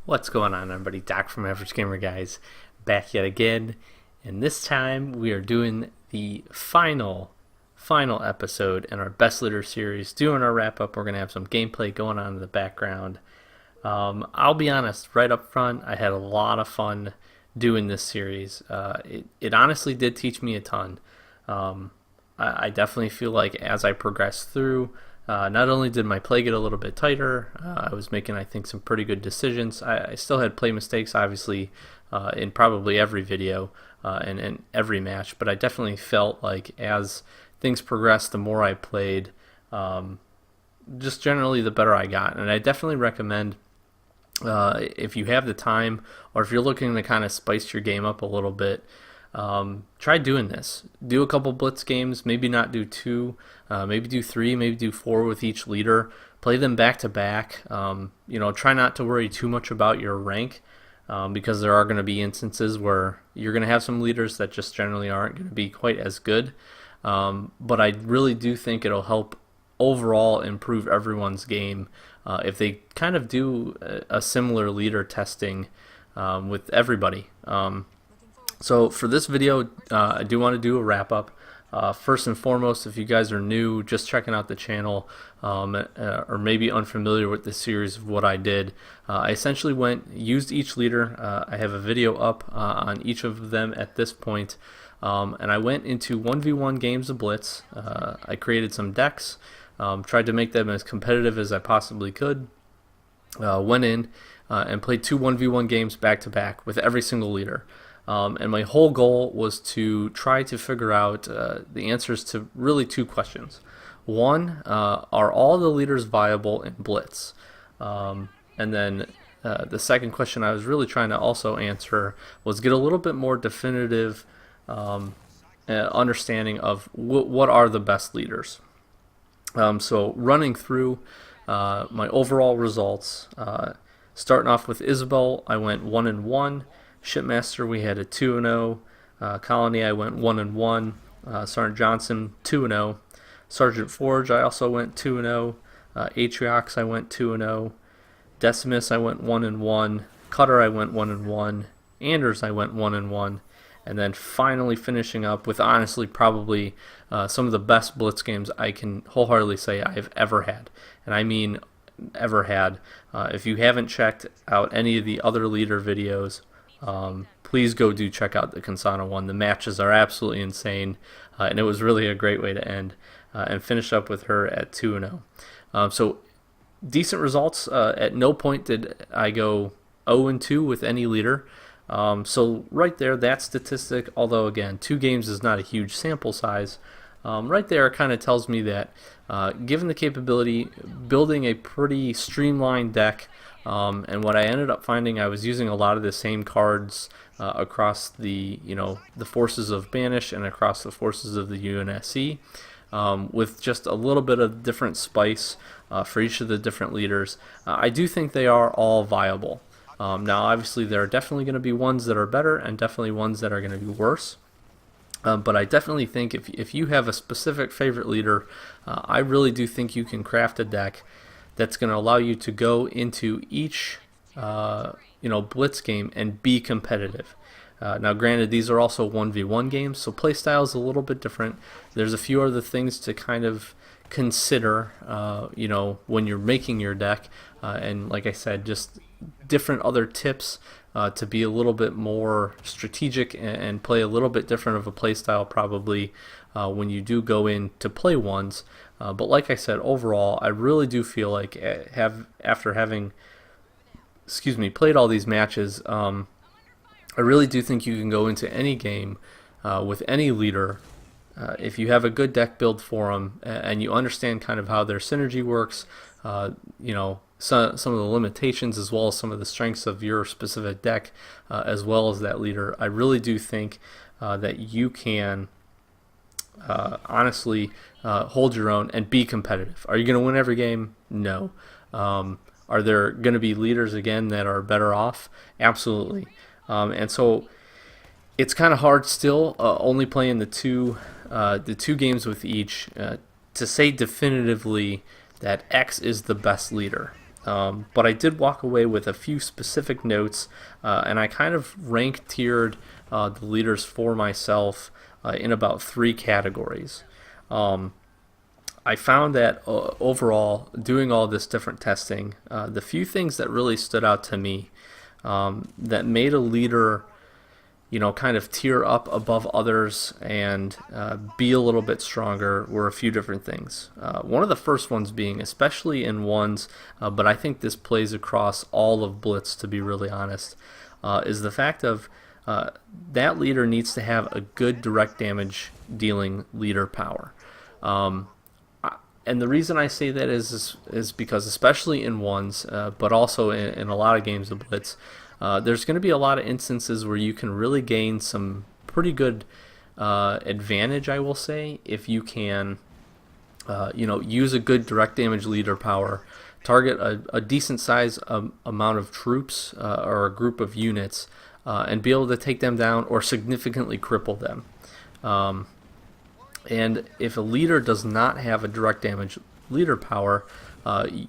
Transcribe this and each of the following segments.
What's going on, everybody? Doc from Average Gamer Guys back yet again, and this time we are doing the final episode in our Best Litter series. Doing our wrap up, we're gonna have some gameplay going on in the background. I'll be honest, right up front, I had a lot of fun doing this series. It honestly did teach me a ton. I definitely feel like as I progressed through, not only did my play get a little bit tighter, I was making, I think, some pretty good decisions. I still had play mistakes, obviously, in probably every video and every match, but I definitely felt like as things progressed, the more I played, just generally the better I got. And I definitely recommend, if you have the time or if you're looking to kind of spice your game up a little bit, try doing this. Do a couple blitz games, maybe not do two, maybe do three, maybe do four with each leader. Play them back to back. Try not to worry too much about your rank, because there are going to be instances where you're going to have some leaders that just generally aren't going to be quite as good. But I really do think it'll help overall improve everyone's game if they kind of do a similar leader testing with everybody. So for this video, I do want to do a wrap up. First and foremost, if you guys are new, just checking out the channel, or maybe unfamiliar with this series of what I did, I essentially used each leader. I have a video up on each of them at this point, and I went into 1v1 games of Blitz. I created some decks, tried to make them as competitive as I possibly could, went in and played two 1v1 games back to back with every single leader. And my whole goal was to try to figure out the answers to really two questions. One, are all the leaders viable in Blitz? And then the second question I was really trying to also answer was get a little bit more definitive understanding of what are the best leaders. So running through my overall results, starting off with Isabel, I went 1-1. Shipmaster, we had a 2-0. Colony, I went 1-1. Sergeant Johnson, 2-0. Sergeant Forge, I also went 2-0. Atriox, I went 2-0. Decimus, I went 1-1. Cutter, I went 1-1. Anders, I went 1-1. And then finally finishing up with honestly probably some of the best Blitz games I can wholeheartedly say I've ever had. And I mean ever had. If you haven't checked out any of the other leader videos, please go check out the Kansana one. The matches are absolutely insane, and it was really a great way to end and finish up with her at 2-0. So decent results. At no point did I go 0-2 with any leader. So right there, that statistic, although again, 2 games is not a huge sample size, right there kind of tells me that given the capability, building a pretty streamlined deck, and what I ended up finding, I was using a lot of the same cards across the forces of Banish and across the forces of the UNSC, with just a little bit of different spice for each of the different leaders. I do think they are all viable. Now, obviously, there are definitely going to be ones that are better and definitely ones that are going to be worse. But I definitely think if you have a specific favorite leader, I really do think you can craft a deck that's going to allow you to go into each Blitz game and be competitive. Now, granted, these are also 1v1 games, so playstyle is a little bit different. There's a few other things to kind of consider, when you're making your deck, and like I said, just different other tips to be a little bit more strategic and play a little bit different of a playstyle probably when you do go in to play ones. But like I said, overall, I really do feel like after having played all these matches, I really do think you can go into any game with any leader if you have a good deck build for them and you understand kind of how their synergy works, some of the limitations as well as some of the strengths of your specific deck, as well as that leader. I really do think that you can honestly hold your own and be competitive. Are you going to win every game? No. Are there going to be leaders again that are better off? Absolutely. And so it's kind of hard still, only playing the two games with each, to say definitively that X is the best leader. But I did walk away with a few specific notes, and I kind of rank tiered the leaders for myself in about three categories. I found that overall, doing all this different testing, the few things that really stood out to me that made a leader, kind of tier up above others and be a little bit stronger were a few different things. One of the first ones being, especially in ones, but I think this plays across all of Blitz, to be really honest, is the fact of that leader needs to have a good direct damage dealing leader power. And the reason I say that is because, especially in ones, but also in a lot of games of Blitz, there's going to be a lot of instances where you can really gain some pretty good advantage, I will say, if you can, use a good direct damage leader power, target a decent size amount of troops or a group of units, and be able to take them down or significantly cripple them. And if a leader does not have a direct damage leader power,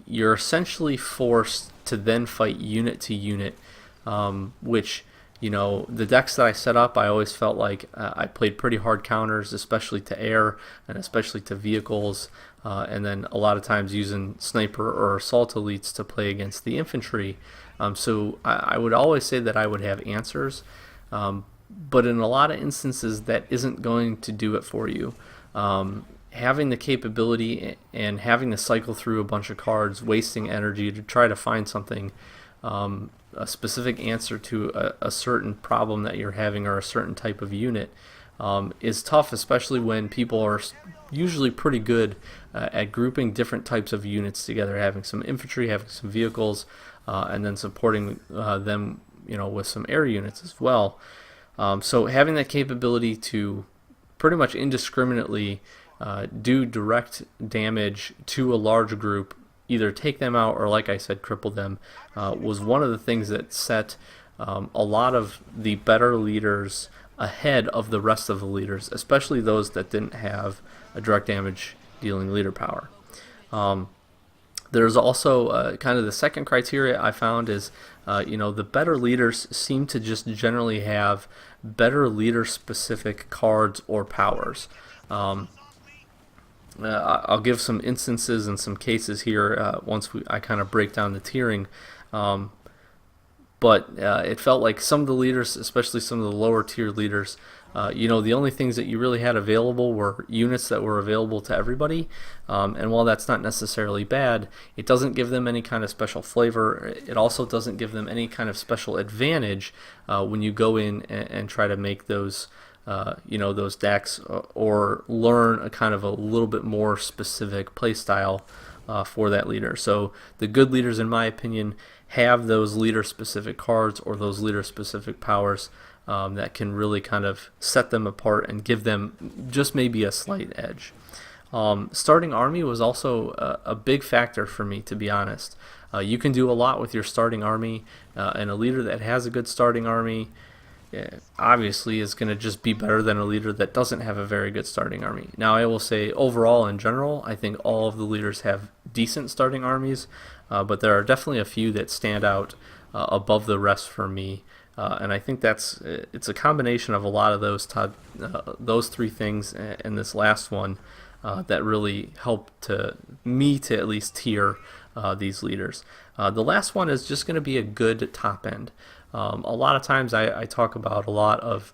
you're essentially forced to then fight unit to unit, which, the decks that I set up, I always felt like I played pretty hard counters, especially to air and especially to vehicles, and then a lot of times using sniper or assault elites to play against the infantry. So I would always say that I would have answers, but in a lot of instances that isn't going to do it for you. Having the capability and having to cycle through a bunch of cards, wasting energy to try to find something, a specific answer to a certain problem that you're having or a certain type of unit, is tough, especially when people are usually pretty good at grouping different types of units together, having some infantry, having some vehicles, and then supporting them, with some air units as well. So having that capability to pretty much indiscriminately do direct damage to a large group, either take them out or, like I said, cripple them, was one of the things that set a lot of the better leaders ahead of the rest of the leaders, especially those that didn't have a direct damage dealing leader power. There's also kind of the second criteria I found is, the better leaders seem to just generally have better leader-specific cards or powers. I'll give some instances and some cases here once I kind of break down the tiering. But it felt like some of the leaders, especially some of the lower tier leaders, the only things that you really had available were units that were available to everybody. And while that's not necessarily bad, it doesn't give them any kind of special flavor. It also doesn't give them any kind of special advantage when you go in and try to make those, those decks or learn a kind of a little bit more specific play style for that leader. So the good leaders, in my opinion, have those leader-specific cards or those leader-specific powers that can really kind of set them apart and give them just maybe a slight edge. Starting army was also a big factor for me, to be honest. You can do a lot with your starting army, and a leader that has a good starting army obviously is going to just be better than a leader that doesn't have a very good starting army. Now, I will say overall, in general, I think all of the leaders have decent starting armies, but there are definitely a few that stand out above the rest for me. And I think it's a combination of a lot of those three things and this last one that really helped me to at least tier these leaders. The last one is just going to be a good top end. A lot of times I talk about a lot of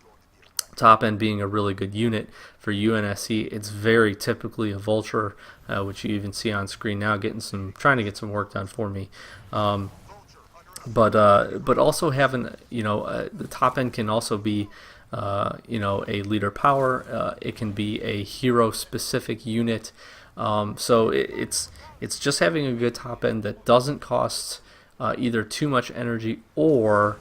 top end being a really good unit. For UNSC, it's very typically a Vulture, which you even see on screen now, trying to get some work done for me. But also having, the top end can also be, a leader power. It can be a hero specific unit. So it's just having a good top end that doesn't cost either too much energy or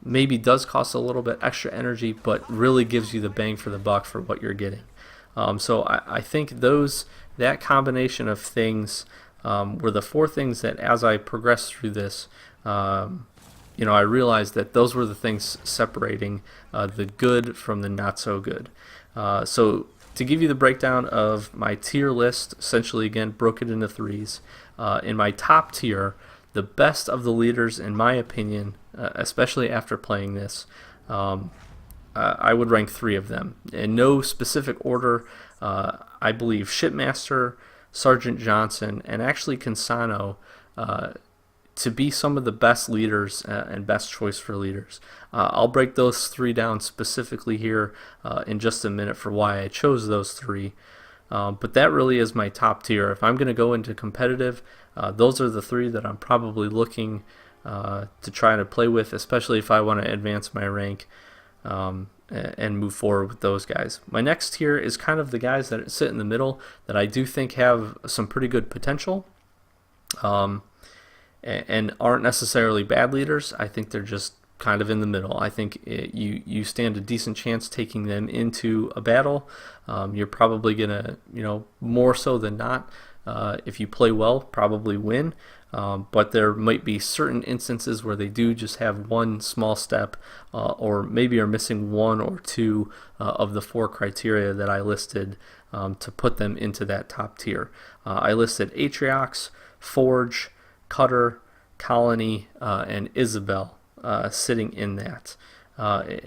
maybe does cost a little bit extra energy, but really gives you the bang for the buck for what you're getting. So I think that combination of things were the four things that, as I progressed through this, I realized that those were the things separating the good from the not so good. So to give you the breakdown of my tier list, essentially again broke it into threes. in my top tier, the best of the leaders, in my opinion, especially after playing this, I would rank 3 of them. In no specific order, I believe Shipmaster, Sergeant Johnson, and actually Cansano to be some of the best leaders and best choice for leaders. I'll break those 3 down specifically here in just a minute for why I chose those 3. But that really is my top tier. If I'm going to go into competitive, those are the 3 that I'm probably looking to try to play with, especially if I want to advance my rank and move forward with those guys. My next tier is kind of the guys that sit in the middle that I do think have some pretty good potential. And aren't necessarily bad leaders. I think they're just kind of in the middle. I think you stand a decent chance taking them into a battle. You're probably gonna, more so than not, if you play well, probably win. But there might be certain instances where they do just have one small step, or maybe are missing 1 or 2 of the 4 criteria that I listed to put them into that top tier. I listed Atriox, Forge, Cutter, Colony, and Isabel sitting in that.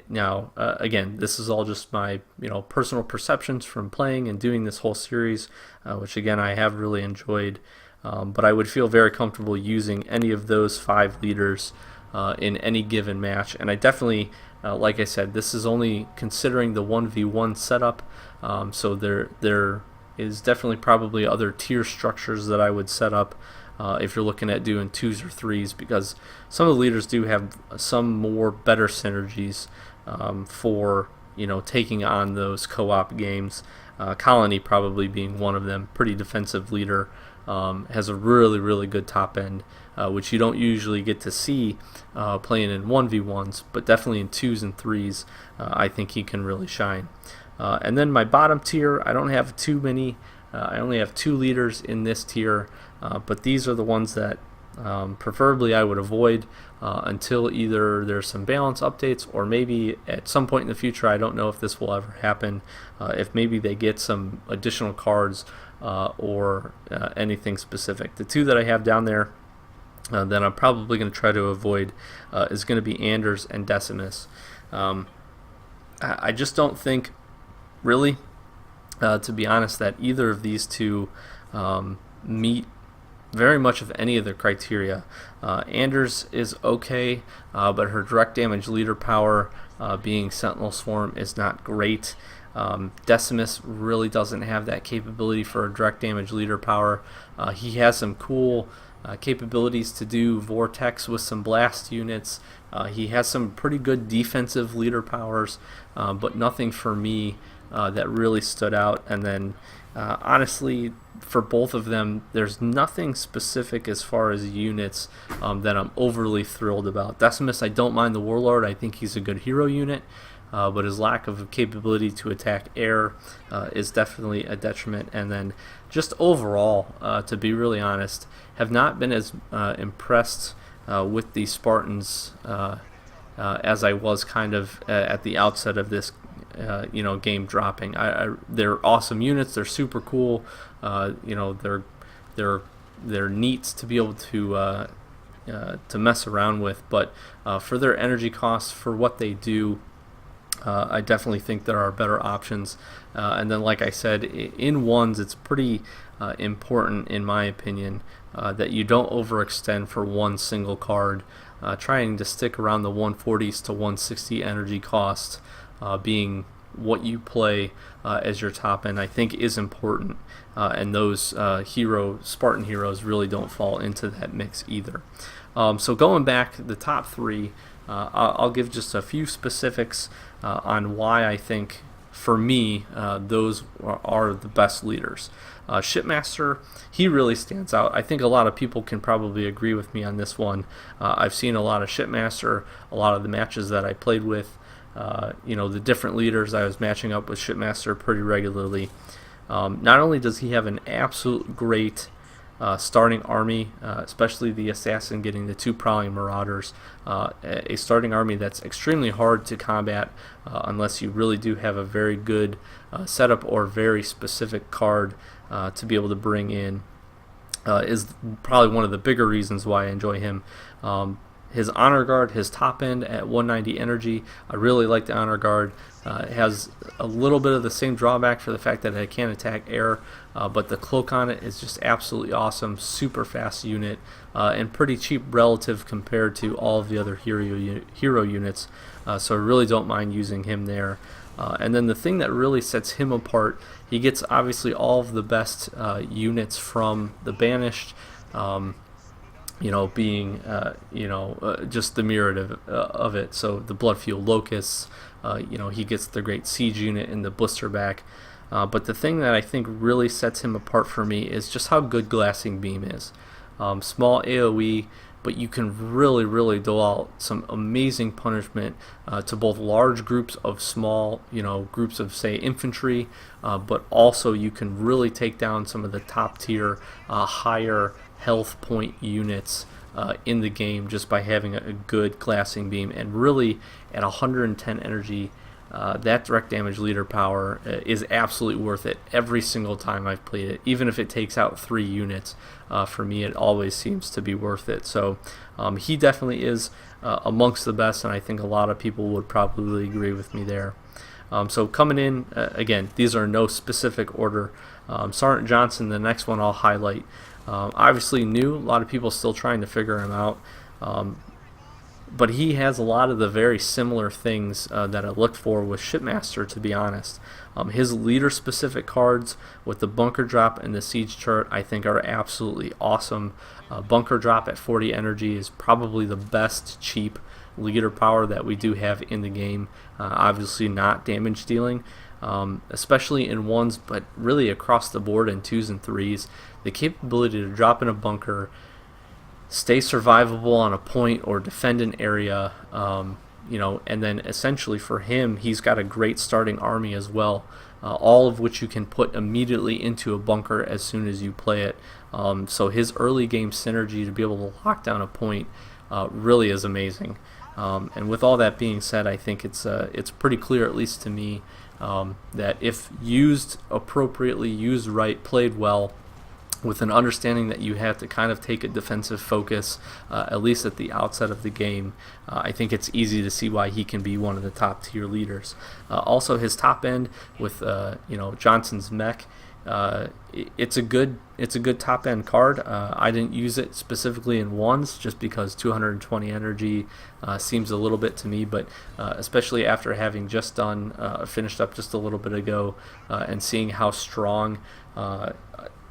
Now, again, this is all just my personal perceptions from playing and doing this whole series, which again I have really enjoyed. But I would feel very comfortable using any of those 5 leaders in any given match. And I definitely, like I said, this is only considering the 1v1 setup. So there is definitely probably other tier structures that I would set up if you're looking at doing 2s or 3s, because some of the leaders do have some more better synergies for taking on those co-op games. Colony probably being one of them. Pretty defensive leader, has a really good top end, which you don't usually get to see playing in 1v1s, but definitely in 2s and 3s I think he can really shine. And then my bottom tier, I don't have too many. I only have 2 leaders in this tier, but these are the ones that preferably I would avoid until either there's some balance updates, or maybe at some point in the future, I don't know if this will ever happen, if maybe they get some additional cards or anything specific. The 2 that I have down there that I'm probably going to try to avoid is going to be Anders and Decimus. I just don't think, really, to be honest, that either of these 2 meet very much of any of the criteria. Anders is okay, but her direct damage leader power, being Sentinel Swarm, is not great. Decimus really doesn't have that capability for a direct damage leader power. He has some cool capabilities to do Vortex with some blast units. He has some pretty good defensive leader powers, but nothing for me that really stood out. And then honestly, for both of them, there's nothing specific as far as units that I'm overly thrilled about. Decimus, I don't mind the Warlord. I think he's a good hero unit, but his lack of capability to attack air is definitely a detriment. And then just overall, to be really honest, have not been as impressed with the Spartans as I was kind of at the outset of this game dropping. They're awesome units. They're super cool. They're neat to be able to mess around with. But for their energy costs, for what they do, I definitely think there are better options. And then, like I said, in 1s, it's pretty important, in my opinion, that you don't overextend for one single card. Trying to stick around the 140s to 160 energy cost, being what you play as your top end, I think is important. And those Spartan heroes really don't fall into that mix either. So going back, the top 3, I'll give just a few specifics on why I think, for me, those are the best leaders. Shipmaster, he really stands out. I think a lot of people can probably agree with me on this one. I've seen a lot of Shipmaster, a lot of the matches that I played with, the different leaders I was matching up with Shipmaster pretty regularly. Not only does he have an absolute great starting army, especially the assassin getting the 2 prowling marauders, a starting army that's extremely hard to combat unless you really do have a very good setup or very specific card to be able to bring in. is probably one of the bigger reasons why I enjoy him. His honor guard, his top end at 190 energy, I really like the honor guard. It has a little bit of the same drawback for the fact that it can't attack air, but the cloak on it is just absolutely awesome. Super fast unit, and pretty cheap relative compared to all of the other hero units. So I really don't mind using him there. And then the thing that really sets him apart, he gets obviously all of the best units from the Banished. Being just the myriad of it. So the Bloodfield Locusts, he gets the great siege unit in the Blisterback. But the thing that I think really sets him apart for me is just how good Glassing Beam is. Small AoE, but you can really, really dole out some amazing punishment to both large groups of small, groups of, say, infantry, but also you can really take down some of the top tier, higher health point units in the game just by having a good Glassing Beam. And really, at 110 energy, that direct damage leader power is absolutely worth it every single time I've played it. Even if it takes out 3 units, for me it always seems to be worth it. So he definitely is amongst the best, and I think a lot of people would probably agree with me there. So coming in, again, these are no specific order. Sergeant Johnson, the next one I'll highlight. Obviously new, a lot of people still trying to figure him out. But he has a lot of the very similar things that I looked for with Shipmaster, to be honest. His leader-specific cards with the Bunker Drop and the Siege Turret I think are absolutely awesome. Bunker Drop at 40 energy is probably the best cheap leader power that we do have in the game. Obviously not damage dealing, especially in 1s, but really across the board in 2s and 3s. The capability to drop in a bunker, stay survivable on a point or defend an area, and then essentially for him, he's got a great starting army as well, all of which you can put immediately into a bunker as soon as you play it. So his early game synergy to be able to lock down a point really is amazing. And with all that being said, I think it's pretty clear, at least to me, that if used appropriately, used right, played well, with an understanding that you have to kind of take a defensive focus, at least at the outset of the game, I think it's easy to see why he can be one of the top tier leaders. Also, his top end with Johnson's mech, it's a good top end card. I didn't use it specifically in 1s just because 220 energy seems a little bit to me, but especially after having just finished up just a little bit ago, and seeing how strong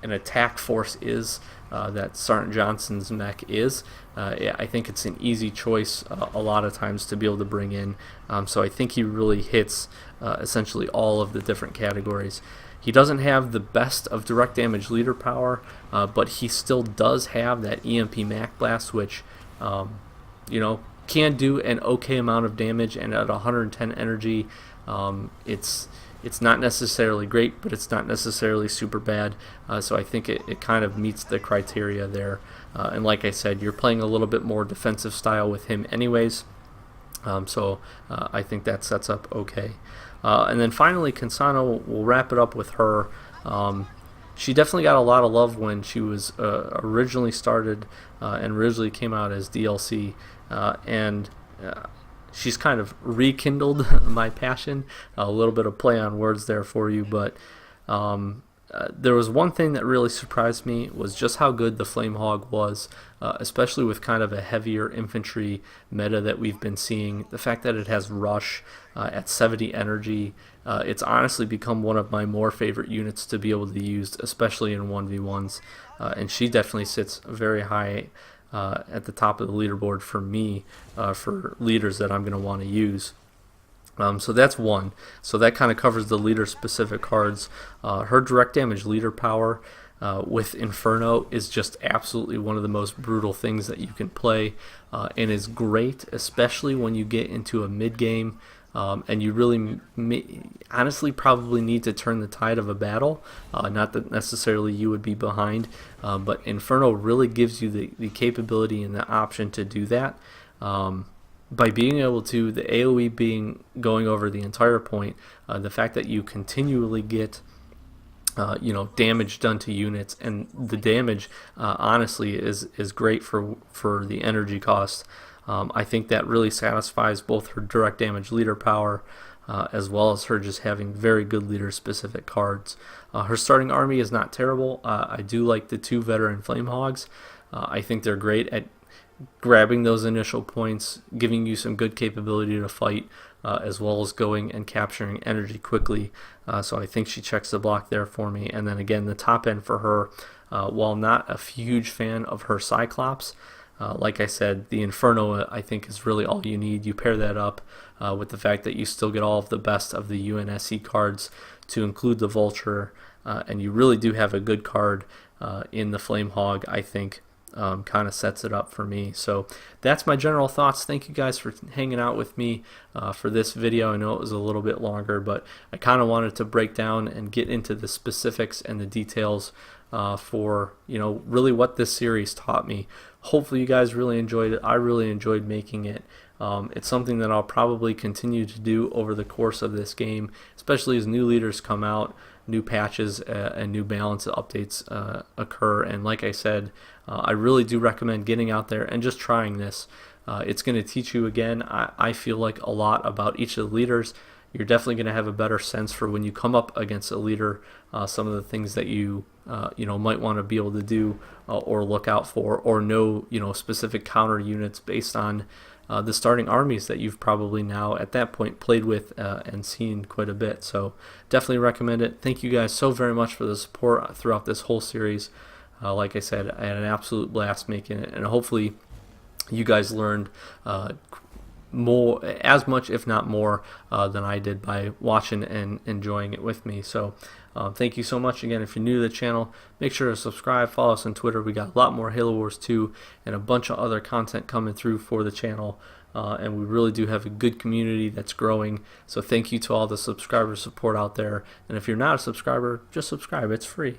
an attack force is that Sergeant Johnson's mech is, I think it's an easy choice a lot of times to be able to bring in. So I think he really hits essentially all of the different categories. He doesn't have the best of direct damage leader power, but he still does have that EMP Mac Blast, which can do an okay amount of damage, and at 110 energy, it's not necessarily great, but it's not necessarily super bad. So I think it kind of meets the criteria there. And like I said, you're playing a little bit more defensive style with him anyways. So I think that sets up okay. And then finally, Cansano, we'll wrap it up with her. She definitely got a lot of love when she was originally started and originally came out as DLC. She's kind of rekindled my passion. A little bit of play on words there for you, but there was one thing that really surprised me was just how good the Flamehawk was, especially with kind of a heavier infantry meta that we've been seeing. The fact that it has Rush at 70 energy, it's honestly become one of my more favorite units to be able to use, especially in 1v1s, and she definitely sits very high at the top of the leaderboard for me, for leaders that I'm going to want to use. So that's one. So that kind of covers the leader-specific cards. Her direct damage leader power with Inferno is just absolutely one of the most brutal things that you can play, and is great, especially when you get into a mid-game. And you really honestly probably need to turn the tide of a battle, not that necessarily you would be behind, but Inferno really gives you the capability and the option to do that, by being able to, the AoE going over the entire point, the fact that you continually get damage done to units, and the damage honestly is great for the energy cost. I think that really satisfies both her direct damage leader power as well as her just having very good leader specific cards. Her starting army is not terrible. I do like the 2 veteran flame hogs. I think they're great at grabbing those initial points, giving you some good capability to fight, as well as going and capturing energy quickly. So I think she checks the block there for me. And then again, the top end for her, while not a huge fan of her Cyclops, like I said, the Inferno I think is really all you need. You pair that up with the fact that you still get all of the best of the UNSC cards to include the Vulture, and you really do have a good card in the Flame Hog, I think. Kind of sets it up for me. So that's my general thoughts. Thank you guys for hanging out with me for this video. I know it was a little bit longer, but I kind of wanted to break down and get into the specifics and the details for really what this series taught me. Hopefully you guys really enjoyed it. I really enjoyed making it. It's something that I'll probably continue to do over the course of this game, especially as new leaders come out, new patches and new balance updates occur. And like I said, I really do recommend getting out there and just trying this. It's going to teach you, again, I feel like, a lot about each of the leaders. You're definitely going to have a better sense for when you come up against a leader, some of the things that you might want to be able to do or look out for, or know specific counter units based on the starting armies that you've probably now at that point played with and seen quite a bit. So definitely recommend it. Thank you guys so very much for the support throughout this whole series. Like I said, I had an absolute blast making it, and hopefully you guys learned as much, if not more, than I did by watching and enjoying it with me. So thank you so much. Again, if you're new to the channel, make sure to subscribe, follow us on Twitter. We got a lot more Halo Wars 2 and a bunch of other content coming through for the channel, and we really do have a good community that's growing. So thank you to all the subscriber support out there, and if you're not a subscriber, just subscribe. It's free.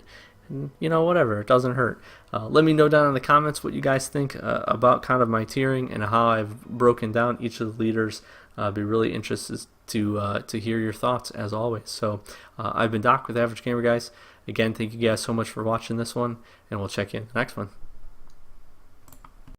And, whatever, it doesn't hurt. Let me know down in the comments what you guys think about kind of my tiering and how I've broken down each of the leaders. I'd be really interested to hear your thoughts, as always. So I've been Doc with Average Gamer, guys. Again, thank you guys so much for watching this one, and we'll check you in the next one.